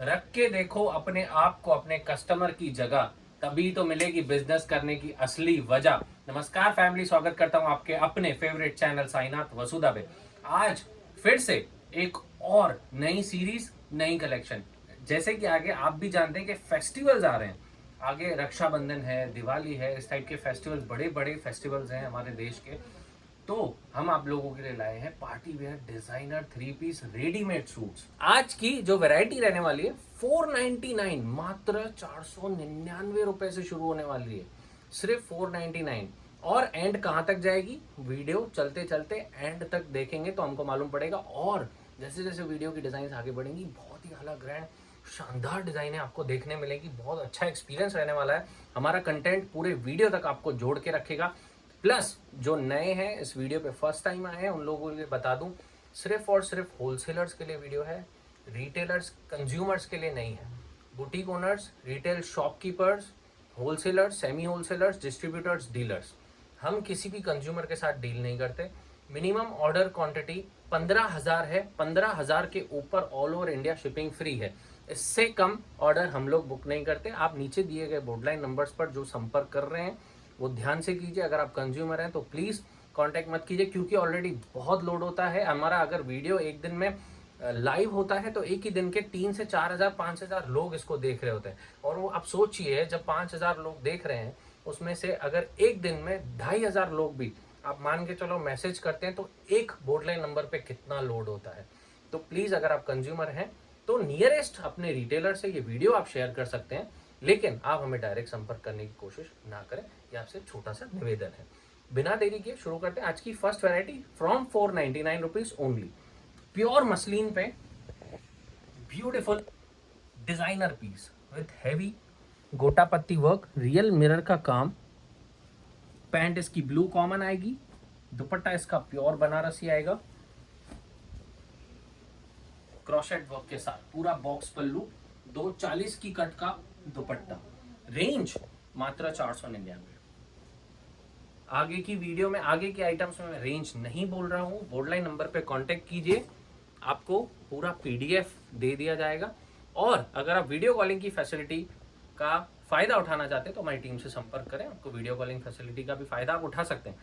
रख के देखो अपने आप को अपने कस्टमर की जगह, तभी तो मिलेगी बिजनेस करने की असली वजह। नमस्कार फैमिली, स्वागत करता हूं आपके अपने फेवरेट चैनल साईनाथ वसुधा पे। आज फिर से एक और नई सीरीज, नई कलेक्शन। जैसे कि आगे आप भी जानते हैं कि फेस्टिवल्स आ रहे हैं, आगे रक्षाबंधन है, दिवाली है, इस टाइप के फेस्टिवल्स, बड़े बड़े फेस्टिवल्स हैं हमारे देश के। तो हम आप लोगों के लिए लाए हैं party wear designer 3 piece readymade suits. आज की जो वैरायटी रहने वाली है 499, मात्र 499 रुपए से शुरू होने वाली है, सिर्फ 499। और एंड कहां तक जाएगी, वीडियो चलते चलते एंड तक देखेंगे तो हमको मालूम पड़ेगा। और जैसे जैसे वीडियो की डिजाइन आगे बढ़ेंगी, बहुत ही अलग ग्रैंड शानदार डिजाइने आपको देखने मिलेगी। बहुत अच्छा एक्सपीरियंस रहने वाला है। हमारा कंटेंट पूरे वीडियो तक आपको जोड़ के रखेगा। प्लस जो नए हैं, इस वीडियो पे फर्स्ट टाइम आए हैं, उन लोगों के लिए बता दूं, सिर्फ और सिर्फ होलसेलर्स के लिए वीडियो है, रिटेलर्स कंज्यूमर्स के लिए नहीं है। Boutique owners, retail shopkeepers, wholesalers, semi wholesalers, distributors, dealers, हम किसी भी कंज्यूमर के साथ डील नहीं करते। मिनिमम ऑर्डर क्वांटिटी 15,000 है, 15,000 के ऊपर all over India shipping free है। इससे कम ऑर्डर हम लोग बुक नहीं करते। आप नीचे दिए गए बोर्डलाइन नंबर्स पर जो संपर्क कर रहे हैं वो ध्यान से कीजिए। अगर आप कंज्यूमर हैं तो प्लीज़ कांटेक्ट मत कीजिए, क्योंकि ऑलरेडी बहुत लोड होता है हमारा। अगर वीडियो एक दिन में लाइव होता है तो एक ही दिन के 3 से 4,000 5,000 लोग इसको देख रहे होते हैं। और वो आप सोचिए, जब 5,000 लोग देख रहे हैं, उसमें से अगर एक दिन में 2,500 लोग भी आप मान के चलो मैसेज करते हैं, तो एक बोर्डलाइन नंबर पे कितना लोड होता है। तो प्लीज़ अगर आप कंज्यूमर हैं तो नियरेस्ट अपने रिटेलर से ये वीडियो आप शेयर कर सकते हैं, लेकिन आप हमें डायरेक्ट संपर्क करने की कोशिश ना करें। ये आपसे छोटा सा निवेदन है। बिना देरी किए शुरू करते हैं आज की first variety from 499 rupees only. Pure muslin पे beautiful designer piece with heavy गोटा पत्ती वर्क, रियल मिरर का काम। पैंट इसकी ब्लू कॉमन आएगी, दुपट्टा इसका प्योर बनारसी आएगा, क्रोशेट वर्क के साथ पूरा बॉक्स पल्लू, 240 की कट का दुपट्टा। रेंज मात्र 499। आगे की वीडियो में, आगे के आइटम्स में मैं रेंज नहीं बोल रहा हूँ। बोर्डलाइन नंबर पे कांटेक्ट कीजिए, आपको पूरा पीडीएफ दे दिया जाएगा। और अगर आप वीडियो कॉलिंग की फैसिलिटी का फायदा उठाना चाहते हैं तो हमारी टीम से संपर्क करें। आपको वीडियो कॉलिंग फैसिलिटी का भी फायदा आप उठा सकते हैं।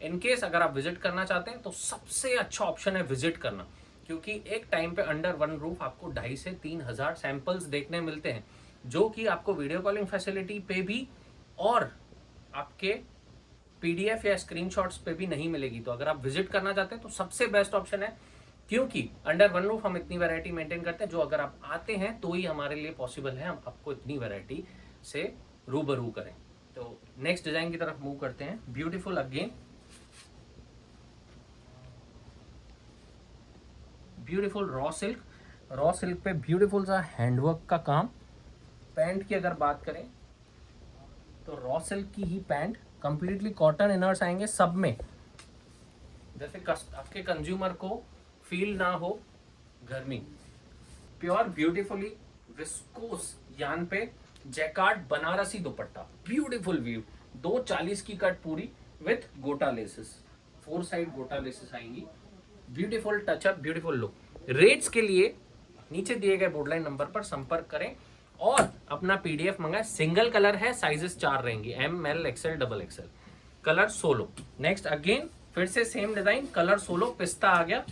इनकेस अगर आप विजिट करना चाहते हैं तो सबसे अच्छा ऑप्शन है विजिट करना, क्योंकि एक टाइम पे अंडर वन रूफ आपको 2,500 से 3,000 सैंपल्स देखने मिलते हैं, जो कि आपको वीडियो कॉलिंग फैसिलिटी पे भी और आपके पीडीएफ या स्क्रीनशॉट्स पे भी नहीं मिलेगी। तो अगर आप विजिट करना चाहते हैं तो सबसे बेस्ट ऑप्शन है, क्योंकि अंडर वन रूफ हम इतनी वैरायटी मेंटेन करते हैं जो अगर आप आते हैं तो ही हमारे लिए पॉसिबल है हम आपको इतनी वैरायटी से रूबरू करें। तो नेक्स्ट डिजाइन की तरफ मूव करते हैं। Beautiful again, beautiful raw silk, raw silk पे ब्यूटीफुल सा हैंडवर्क का काम। पैंट की अगर बात करें तो रॉ सिल्क की ही पैंट, कंप्लीटली कॉटन इनर्स आएंगे सब में, जैसे आपके कंज्यूमर को फील ना हो गर्मी। प्योर ब्यूटीफुली विस्कोस यान पे jacquard Banarasi dupatta, beautiful view, 240 की कट पूरी with gota laces, 4 side gota laces आएंगी। Beautiful touch up, beautiful look. Rates के लिए नीचे दिए गए बोर्डलाइन नंबर पर संपर्क करें और अपना पीडीएफ मंगाएं। सिंगल कलर है, साइजेस 4 रहेंगी, M L XL double XL. Colour solo. Next again फिर से सेम डिजाइन, कलर सोलो, पिस्ता आ गया,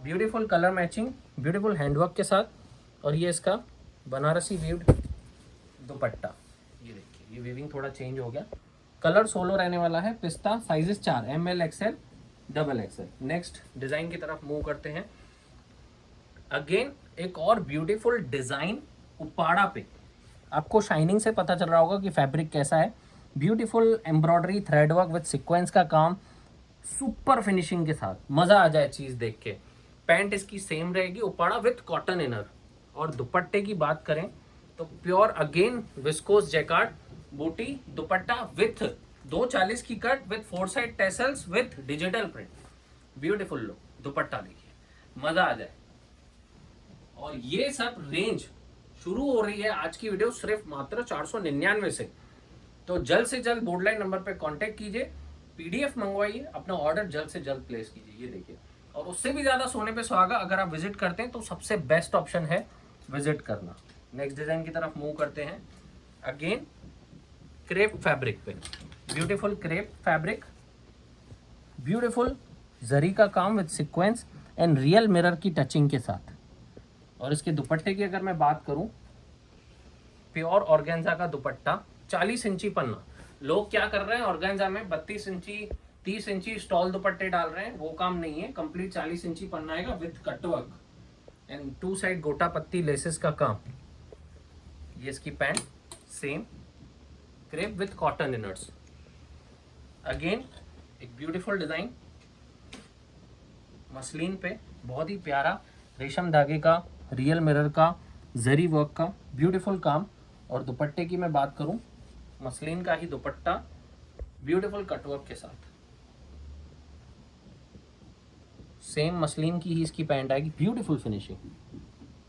beautiful colour matching, beautiful handwork के साथ। और ये इसका बनारसी वीव्ड दुपट्टा, ये देखिए, ये वीविंग थोड़ा चेंज हो गया। कलर सोलो रहने वाला है, पिस्ता, sizes 4, M L XL double XL. Next design की तरफ मूव करते हैं। अगेन एक और ब्यूटीफुल डिजाइन उपाड़ा पे, आपको शाइनिंग से पता चल रहा होगा कि फैब्रिक कैसा है। Beautiful embroidery, thread work with sequence का काम, सुपर फिनिशिंग के साथ, मजा आ जाए चीज देख के। पैंट इसकी सेम रहेगी, उपाड़ा विथ कॉटन इनर। और दुपट्टे की बात करें तो प्योर अगेन विस्कोस जैकार्ड बूटी दुपट्टा विथ 240 की cut with 4 side tassels with digital print. Beautiful look, दुपट्टा देखिए, मजा आ जाए। और ये सब रेंज शुरू हो रही है आज की वीडियो सिर्फ मात्र 499 से। तो जल्द से जल्द बोर्डलाइन नंबर पे कांटेक्ट कीजिए, पीडीएफ मंगवाइए, अपना ऑर्डर जल्द से जल्द प्लेस कीजिए। ये देखिए, और उससे भी ज्यादा सोने पे सुहागा अगर आप विजिट करते हैं तो सबसे बेस्ट ऑप्शन है विजिट करना। नेक्स्ट डिजाइन की तरफ मूव करते हैं। अगेन क्रेप फैब्रिक पे, ब्यूटीफुल क्रेप फैब्रिक, ब्यूटीफुल जरी का काम with sequence and real mirror की टचिंग के साथ। और इसके दुपट्टे की अगर मैं बात करूं, प्योर ऑर्गेन्जा का दुपट्टा, 40 इंची पन्ना। लोग क्या कर रहे हैं, ऑर्गेन्जा में 32 इंची 30 इंची स्टॉल दुपट्टे डाल रहे हैं, वो काम नहीं है। कंप्लीट 40 इंची पन्ना आएगा विद कटवर्क एंड 2 साइड गोटा पत्ती लेसेस का काम। ये इसकी pant, same crepe with cotton inners. Again एक ब्यूटीफुल डिजाइन मसलिन पे, बहुत ही प्यारा रेशम धागे का, रियल मिरर का, जरी वर्क का ब्यूटीफुल काम। और दुपट्टे की मैं बात करूं, मसलिन का ही दुपट्टा, ब्यूटीफुल कटवर्क के साथ। सेम मसलिन की ही इसकी पैंट आएगी, ब्यूटीफुल फिनिशिंग।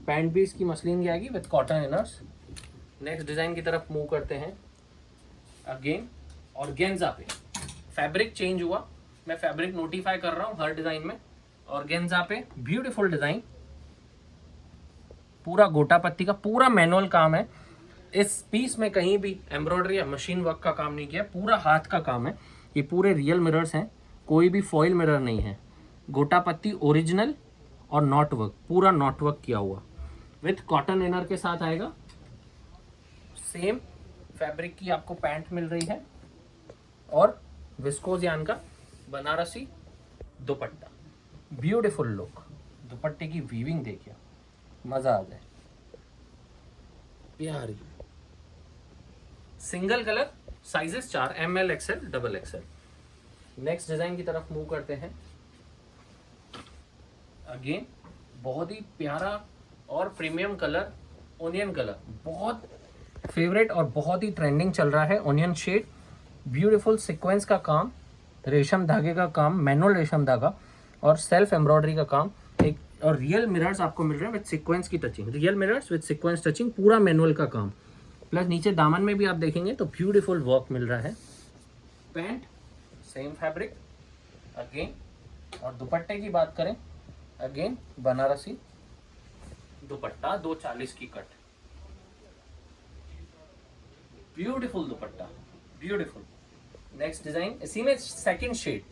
पैंट भी इसकी मसलिन की आएगी with cotton inners. Next design की तरफ मूव करते हैं। अगेन ऑर्गेन्जा पे, फैब्रिक चेंज हुआ, मैं फैब्रिक नोटिफाई कर रहा हूँ हर डिजाइन में। ऑर्गेन्जा पे ब्यूटीफुल डिजाइन, पूरा गोटा पत्ती का पूरा मैनुअल काम है। इस पीस में कहीं भी एम्ब्रॉयडरी या मशीन वर्क का काम नहीं किया, पूरा हाथ का काम है। ये पूरे रियल मिरर्स हैं, कोई भी फॉइल मिरर नहीं है। गोटा पत्ती ओरिजिनल और नॉट वर्क, पूरा नॉट वर्क किया हुआ विथ कॉटन इनर के साथ आएगा। सेम फैब्रिक की आपको पैंट मिल रही है और विस्कोस यान का बनारसी दुपट्टा, ब्यूटीफुल लुक। दुपट्टे की वीविंग देखिए, मजा आ जाए, प्यारी। Single colour, sizes 4, ML XL XXL। Next design की तरफ मूव करते हैं। अगेन बहुत ही प्यारा और प्रीमियम कलर, ओनियन कलर, बहुत फेवरेट और बहुत ही ट्रेंडिंग चल रहा है। ओनियन शेड, ब्यूटीफुल सीक्वेंस का काम, रेशम धागे का काम, मैनुअल रेशम धागा और सेल्फ एम्ब्रॉयडरी का काम। एक और रियल मिरर्स आपको मिल रहे हैं विद सीक्वेंस की touching, real mirrors with sequence touching, पूरा मैनुअल का काम। प्लस नीचे दामन में भी आप देखेंगे तो ब्यूटीफुल वर्क मिल रहा है। Pant same fabric again. और दुपट्टे की बात करें, अगेन बनारसी दुपट्टा, 240 की कट, ब्यूटीफुल दुपट्टा, ब्यूटीफुल। नेक्स्ट डिजाइन, इसी में सेकंड शेड,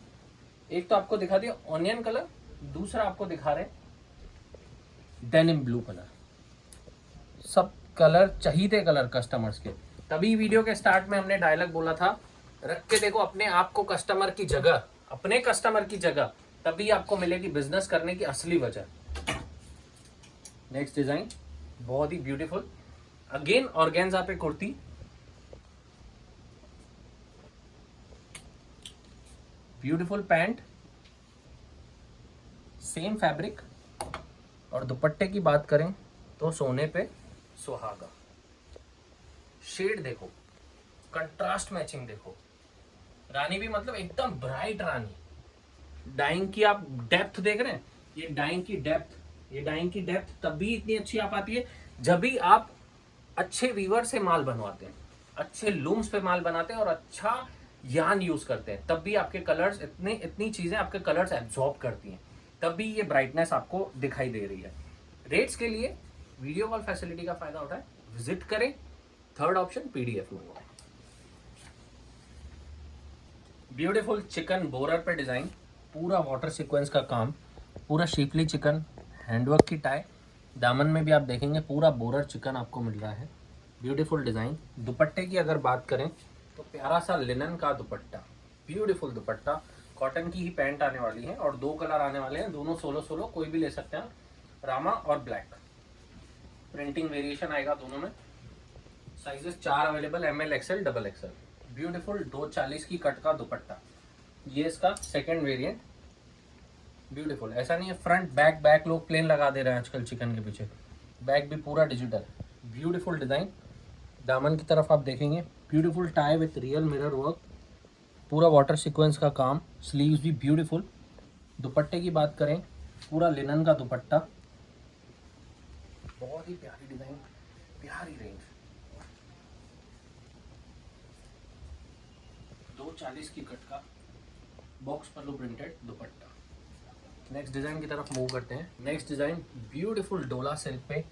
एक तो आपको दिखा दिया ऑनियन कलर, दूसरा आपको दिखा रहे डेनिम ब्लू कलर। सब कलर चाहिए कलर कस्टमर्स के, तभी वीडियो के स्टार्ट में हमने डायलॉग बोला था, रख के देखो अपने आप को कस्टमर की जगह, अपने कस्टमर की जगह, तभी आपको मिलेगी बिजनेस करने की असली वजह। नेक्स्ट डिजाइन बहुत ही ब्यूटीफुल, अगेन ऑर्गेन्जा पे kurti, beautiful pant, same fabric. और दुपट्टे की बात करें तो सोने पे सुहागा। शेड देखो, कंट्रास्ट मैचिंग देखो, रानी भी मतलब एकदम ब्राइट रानी। डाइंग की आप डेप्थ देख रहे हैं, ये डाइंग की डेप्थ, ये डाइंग की डेप्थ तभी इतनी अच्छी आ पाती है जब भी आप अच्छे वीवर से माल बनवाते हैं, अच्छे लूम्स पे माल बनाते हैं और अच्छा यान यूज करते हैं, तब भी आपके कलर्स इतनी चीजें आपके कलर्स एब्जॉर्ब करती हैं, तब भी ये ब्राइटनेस आपको दिखाई दे रही है। रेट्स के लिए वीडियो कॉल फैसिलिटी का फायदा होता है, विजिट करें। थर्ड ऑप्शन PDF में होता है। ब्यूटीफुल चिकन बोरर पे डिजाइन, पूरा वाटर सीक्वेंस का काम, पूरा शीपली चिकन, हैंडवर्क की टाई, दामन में भी आप देखेंगे पूरा बोरर चिकन आपको मिल रहा है, ब्यूटीफुल डिजाइन। दुपट्टे की अगर बात करें तो प्यारा सा लिनन का दुपट्टा, ब्यूटीफुल दुपट्टा, कॉटन की ही पैंट आने वाली है और 2 कलर आने वाले हैं, दोनों 16 कोई भी ले सकते हैं, रामा और ब्लैक। प्रिंटिंग वेरिएशन आएगा दोनों में, sizes 4 available, ML XL XXL। Beautiful 240 की कट का दुपट्टा, ये इसका सेकंड वेरिएंट, ब्यूटीफुल। ऐसा नहीं है फ्रंट बैक लोग प्लेन लगा दे रहे हैं आजकल चिकन के पीछे, बैक भी पूरा डिजिटल, ब्यूटीफुल डिजाइन। दामन की तरफ आप देखेंगे beautiful tie with real mirror work, पूरा वाटर सीक्वेंस का काम, स्लीव्स भी ब्यूटीफुल। दुपट्टे की बात करें, पूरा लिनन का दुपट्टा, बहुत ही प्यारी डिजाइन, प्यारी रेंज, 240 की कट का बॉक्स पल्लू प्रिंटेड दुपट्टा। नेक्स्ट डिजाइन की तरफ मूव करते हैं। नेक्स्ट डिजाइन ब्यूटीफुल डोला सिल्क पे,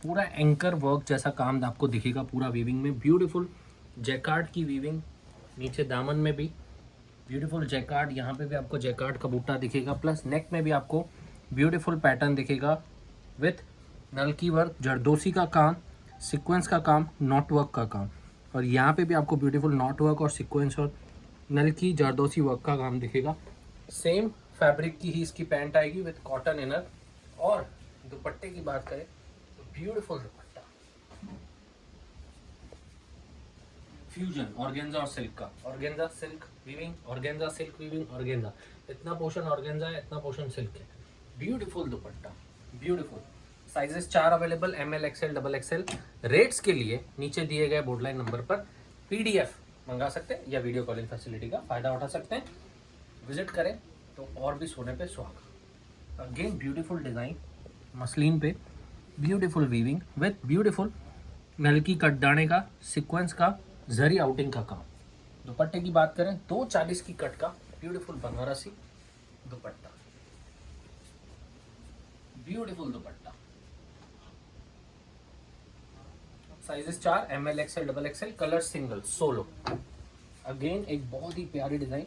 पूरा एंकर वर्क जैसा काम आपको दिखेगा पूरा वीविंग में। ब्यूटीफुल जैकार्ड की वीविंग, नीचे दामन में भी ब्यूटीफुल जैकार्ड, यहाँ पे भी आपको जैकार्ड का बूटा दिखेगा, प्लस नेक में भी आपको ब्यूटीफुल पैटर्न दिखेगा विथ नलकी वर्क, जरदोसी का काम, सीक्वेंस का काम, नॉट वर्क का काम। और यहाँ पे भी आपको ब्यूटीफुल नॉट वर्क और सीक्वेंस और नलकी जरदोसी वर्क का काम दिखेगा। सेम फैब्रिक की ही इसकी पैंट आएगी विथ कॉटन इनर। और दुपट्टे की बात करें तो ब्यूटीफुल दुपट्टा, फ्यूजन ऑर्गेन्जा और सिल्क का, organza silk weaving, organza silk weaving, organza, इतना पोर्शन ऑर्गेन्जा है, इतना पोर्शन सिल्क है। ब्यूटीफुल दुपट्टा, beautiful. Sizes 4 available, ML XL XXL। Rates के लिए नीचे दिए गए बोर्ड लाइन नंबर पर PDF मंगा सकते हैं या वीडियो कॉलिंग फैसिलिटी का फायदा उठा सकते हैं। विजिट करें तो और भी सोने पे सुहागा। अगेन ब्यूटीफुल डिजाइन, मसलिन पे ब्यूटीफुल वीविंग विथ ब्यूटीफुल नलकी कटदाने का, सीक्वेंस का, जरी आउटिंग का काम। दुपट्टे की बात करें 240 की कट का beautiful Banarasi dupatta, beautiful dupatta. Sizes 4 ML XL XXL, colour single solo. Again एक बहुत ही प्यारी design,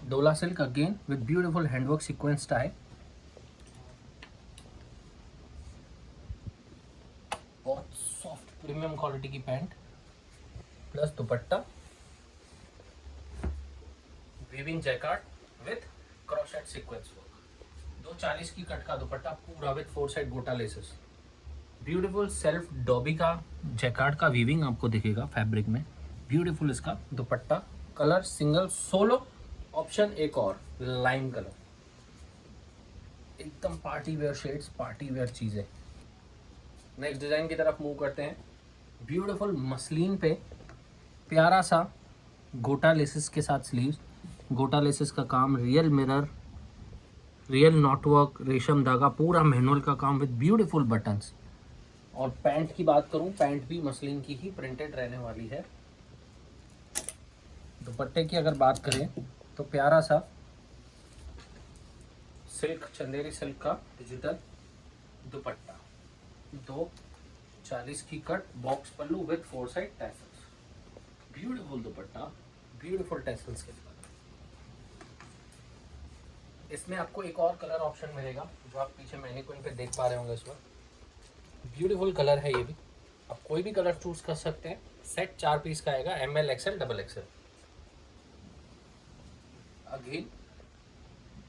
dola silk again with beautiful handwork sequins tie, बहुत सॉफ्ट प्रीमियम क्वालिटी की pant plus dupatta, weaving jacquard with crochet sequins work. 240 की कट का दुपट्टा पूरा with 4 side gota laces. Beautiful self dobby का जैकार्ड का वीविंग आपको दिखेगा फैब्रिक में। ब्यूटीफुल इसका दुपट्टा, कलर सिंगल सोलो, ऑप्शन एक और लाइम कलर, एकदम party wear shades, party wear चीजें। नेक्स्ट डिजाइन की तरफ मूव करते हैं। ब्यूटीफुल मसलिन पे प्यारा सा गोटा लेसेस के साथ स्लीव्स, गोटा लेसेस का काम, real mirror, real knot work, रेशम धागा, पूरा मैनुअल का काम विद ब्यूटीफुल बटन्स। और पैंट की बात करूं, पैंट भी मसलिन की ही प्रिंटेड रहने वाली है। दुपट्टे की अगर बात करें तो प्यारा सा सिल्क, चंदेरी सिल्क का डिजिटल दुपट्टा, 240 की cut, box pallu with 4 side tassels. Beautiful dupatta, beautiful tassels के साथ। इसमें आपको एक और कलर ऑप्शन मिलेगा जो आप पीछे मैनिक्विन पे देख पा रहे होंगे इस वक्त। ब्यूटीफुल कलर है ये भी, आप कोई भी कलर चूज कर सकते हैं। सेट 4 पीस का आएगा, ML XL XXL। अगेन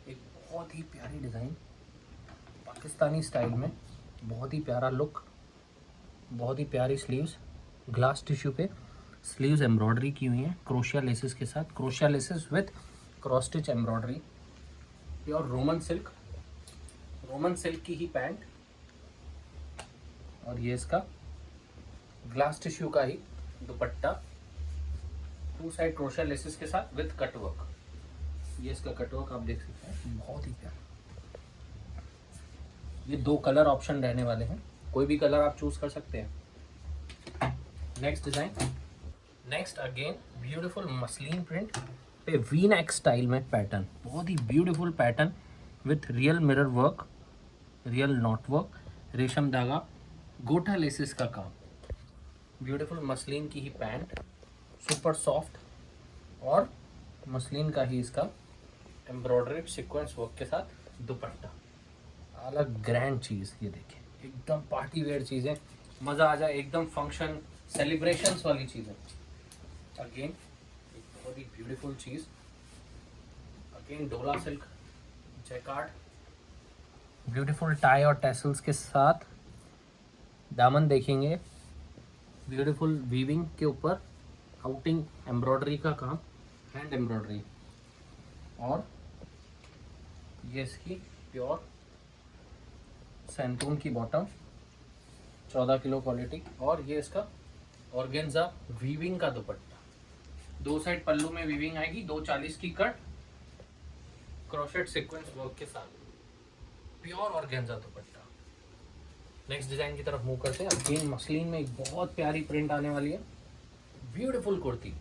एक बहुत ही प्यारी डिज़ाइन पाकिस्तानी स्टाइल में, बहुत ही प्यारा लुक, बहुत ही प्यारी स्लीव्स, ग्लास टिश्यू पे स्लीव्स एम्ब्रॉयडरी की हुई है क्रोशिया लेसेस के साथ, crochet laces with cross stitch embroidery. Pure Roman silk, Roman silk की ही पैंट, और ये इसका ग्लास टिश्यू का ही दुपट्टा, 2 साइड क्रोशिया लेसेस के साथ विथ कटवर्क। ये इसका कटवर्क आप देख सकते हैं, बहुत ही प्यारा। ये 2 कलर ऑप्शन रहने वाले हैं, कोई भी कलर आप चूज कर सकते हैं। Next design, next again beautiful muslin print पे वी नेक स्टाइल में पैटर्न, बहुत ही beautiful pattern with real mirror work, real knot work, रेशम धागा, गोटा लेसेस का काम। ब्यूटीफुल मसलिन की ही पैंट, सुपर सॉफ्ट, और मसलिन का ही इसका एम्ब्रॉयडरी सीक्वेंस वर्क के साथ दुपट्टा। अलग ग्रैंड चीज़, ये देखिए एकदम पार्टी वेयर चीज़ें, मज़ा आ जाए, एकदम फंक्शन सेलिब्रेशंस वाली चीज़ें। अगेन एक बहुत ही ब्यूटीफुल चीज़, अगेन डोला सिल्क जैकार्ड, ब्यूटीफुल टाई और टैसल्स के साथ। दामन देखेंगे ब्यूटीफुल वीविंग के ऊपर आउटिंग एम्ब्रॉयडरी का काम, हैंड एम्ब्रॉयडरी, और ये इसकी प्योर सैंटून की बॉटम, 14 किलो क्वालिटी, और ये इसका ऑर्गेन्जा वीविंग का दुपट्टा। 2 साइड पल्लू में वीविंग आएगी, 240 की कट, क्रोशेट सीक्वेंस वर्क के साथ, प्योर ऑर्गेन्जा दुपट्टा। नेक्स्ट डिजाइन की तरफ मूव करते हैं। अगेन मसलिन में एक बहुत प्यारी प्रिंट आने वाली है, beautiful kurti,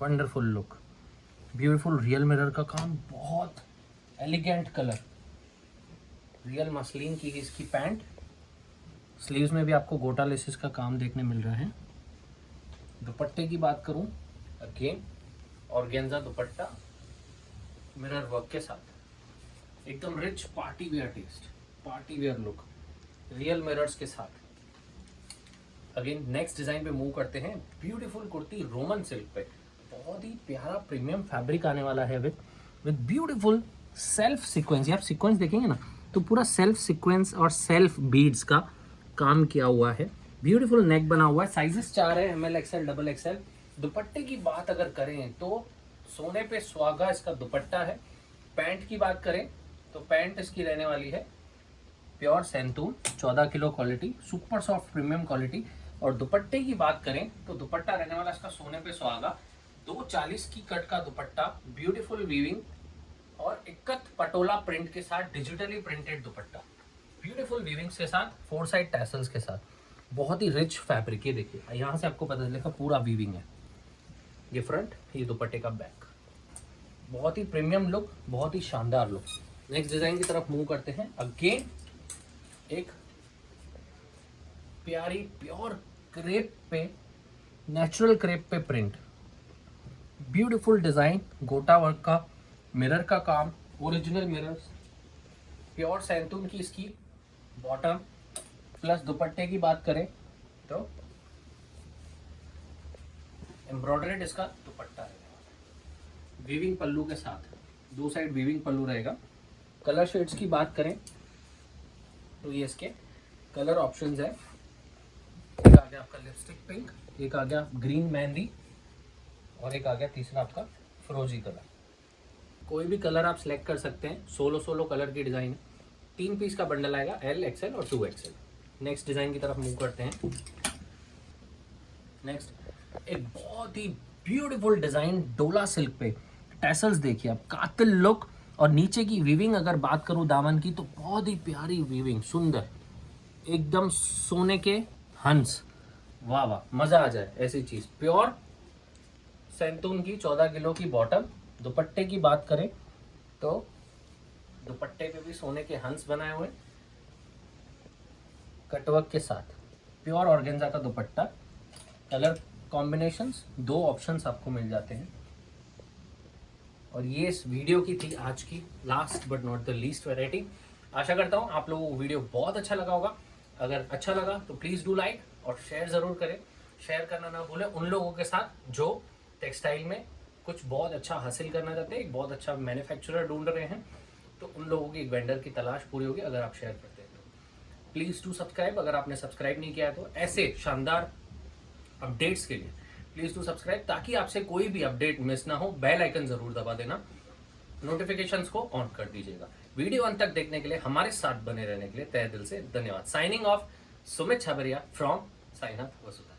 wonderful look, beautiful real mirror का काम, बहुत एलिगेंट कलर, रियल मसलिन की इसकी पैंट। स्लीव्स में भी आपको गोटा लेसेस का काम देखने मिल रहा है। दुपट्टे की बात करूं, again organza dupatta mirror work के साथ, एकदम rich party wear taste, party wear look, real mirrors के साथ। अगेन नेक्स्ट डिजाइन पे मूव करते हैं। ब्यूटीफुल कुर्ती रोमन सिल्क पे, बहुत ही प्यारा प्रीमियम फैब्रिक आने वाला है विद ब्यूटीफुल सेल्फ सीक्वेंस। आप सीक्वेंस देखेंगे ना तो पूरा सेल्फ सीक्वेंस और सेल्फ बीड्स का काम किया हुआ है। ब्यूटीफुल नेक बना हुआ है। साइजेस 4 है, ML XL डबल XL। दुपट्टे की बात अगर करें तो सोने पे सुहागा इसका दुपट्टा है। पैंट की बात करें तो पैंट इसकी रहने वाली है pure santoon, 14 kilo quality, super soft premium quality. और दुपट्टे की बात करें तो दुपट्टा रहने वाला इसका सोने पे सुहागा, 240 की कट का दुपट्टा, ब्यूटीफुल वीविंग और इक्कत पटोला प्रिंट के साथ, डिजिटली प्रिंटेड दुपट्टा, ब्यूटीफुल वीविंग्स के साथ, 4 साइड टैसल्स के साथ, बहुत ही रिच फैब्रिक। ये देखिए यहाँ से आपको पता चलेगा पूरा वीविंग है। ये फ्रंट, ये दुपट्टे का बैक, बहुत ही प्रीमियम लुक, बहुत ही शानदार लुक। नेक्स्ट डिजाइन की तरफ मूव करते हैं। अगेन एक प्यारी प्योर क्रेप पे, नेचुरल क्रेप पे प्रिंट, ब्यूटीफुल डिजाइन, गोटा वर्क का, मिरर का काम, ओरिजिनल मिरर्स, प्योर सैंतून की इसकी बॉटम। प्लस दुपट्टे की बात करें तो एम्ब्रॉयडर्ड इसका दुपट्टा है, वीविंग पल्लू के साथ, 2 साइड वीविंग पल्लू रहेगा। कलर शेड्स की बात करें तो ये इसके कलर ऑप्शंस है। एक आ गया आपका लिपस्टिक पिंक, एक आ गया ग्रीन मेहंदी और एक आ गया तीसरा आपका फिरोजी कलर। कोई भी कलर आप सिलेक्ट कर सकते हैं। 16 कलर की डिजाइन है। 3 पीस का बंडल आएगा, L XL और 2XL। नेक्स्ट डिजाइन की तरफ मूव करते हैं। नेक्स्ट एक बहुत ही ब्यूटीफुल डिजाइन डोला सिल्क पे, टैसल्स देखिए आप, कातिल लुक। और नीचे की वीविंग अगर बात करूं दामन की तो बहुत ही प्यारी वीविंग, सुंदर, एकदम सोने के हंस, वाह वाह, मजा आ जाए ऐसी चीज। प्योर सैंतून की 14 किलो की बॉटम। दुपट्टे की बात करें तो दुपट्टे पे भी सोने के हंस बनाए हुए, कटवर्क के साथ, प्योर ऑर्गेन्जा का दुपट्टा। कलर कॉम्बिनेशंस 2 ऑप्शंस आपको मिल जाते हैं। और ये इस वीडियो की थी आज की last but not the least variety. आशा करता हूँ आप लोगों को वीडियो बहुत अच्छा लगा होगा। अगर अच्छा लगा तो प्लीज़ डू लाइक और शेयर ज़रूर करें। शेयर करना ना भूलें उन लोगों के साथ जो टेक्सटाइल में कुछ बहुत अच्छा हासिल करना चाहते हैं, एक बहुत अच्छा मैन्युफैक्चरर ढूंढ रहे हैं, तो उन लोगों की एक वेंडर की तलाश पूरी होगी अगर आप शेयर करते हैं तो। प्लीज़ टू सब्सक्राइब अगर आपने सब्सक्राइब नहीं किया है तो। ऐसे शानदार अपडेट्स के लिए प्लीज़ टू सब्सक्राइब, ताकि आपसे कोई भी अपडेट मिस ना हो। बेल आइकन ज़रूर दबा देना, नोटिफिकेशंस को ऑन कर दीजिएगा। वीडियो अंत तक देखने के लिए, हमारे साथ बने रहने के लिए तहे दिल से धन्यवाद। Signing off, Sumit Chhabria from Sainath Vasudha.